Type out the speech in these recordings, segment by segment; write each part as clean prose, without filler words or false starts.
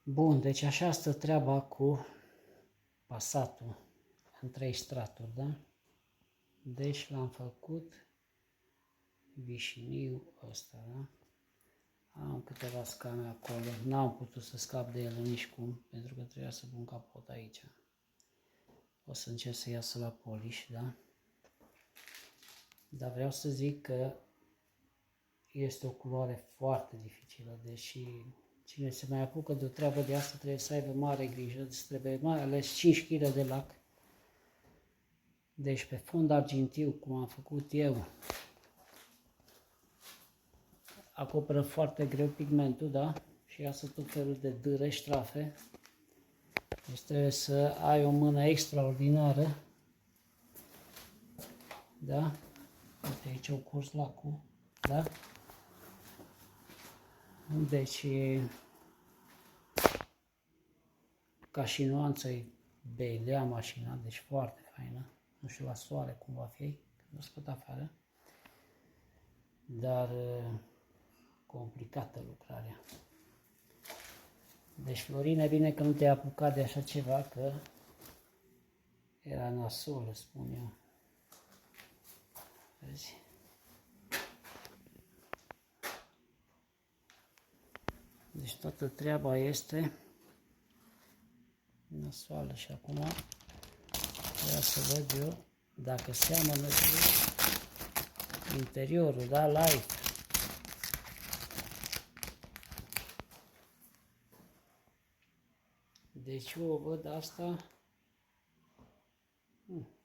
Bun, deci așa stă treaba cu Passatul în 3 straturi, da? Deci l-am făcut vișiniu ăsta, da? Am câteva scame acolo, n-am putut să scap de ele nici cum, pentru că trebuia să pun capot aici. O să încerc să iasă la polish, da? Dar vreau să zic că este o culoare foarte dificilă, deși cine se mai apucă de o treabă de asta trebuie să aibă mare grijă, trebuie mai ales 5 kg de lac. Deci pe fond argintiu, cum am făcut eu, acoperă foarte greu pigmentul, da? Și iasă tot felul de dâre, ștrafe. Deci trebuie să ai o mână extraordinară, da? Uite, aici au curs lacul, da? Deci, ca și nuanță e belea mașina, deci foarte faină. Nu știu la soare cum va fi, când o scot afară. Dar complicată lucrarea. Deci, Florine, bine că nu te-ai apucat de așa ceva, că era nasol, spun eu. Vezi? Deci toată treaba este nasoală și acum vreau să văd eu dacă seamănă cu interiorul, da, live. Deci eu o văd asta,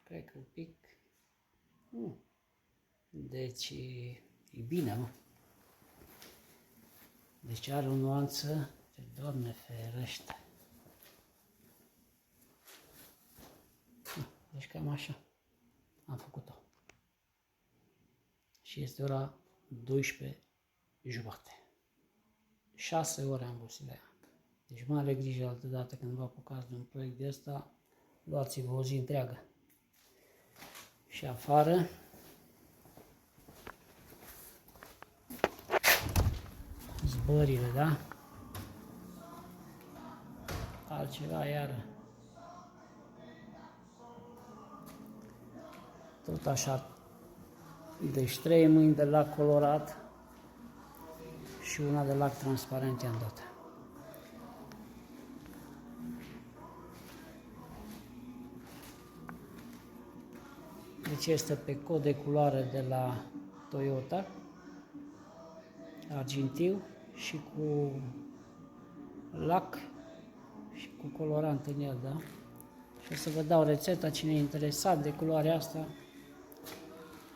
cred că un pic, deci e bine, mă. Deci are o nuanță, Doamne ferește. Deci cam așa am făcut-o. Și este ora 12:30. 6 ore am văzut la ea. Deci mare grijă altă dată când vă apucați de un proiect de ăsta, luați-vă o zi întreagă. Și afară zbările, da? Altceva iară. Tot așa. Deci 3 mâini de lac colorat și una de lac transparent i-am dat. Deci este pe cod de culoare de la Toyota, argintiu și cu lac și cu colorant în el, da? Și o să vă dau rețeta, cine e interesat de culoarea asta,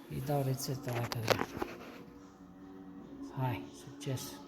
îi dau rețeta dacă vrea. Hai, succes!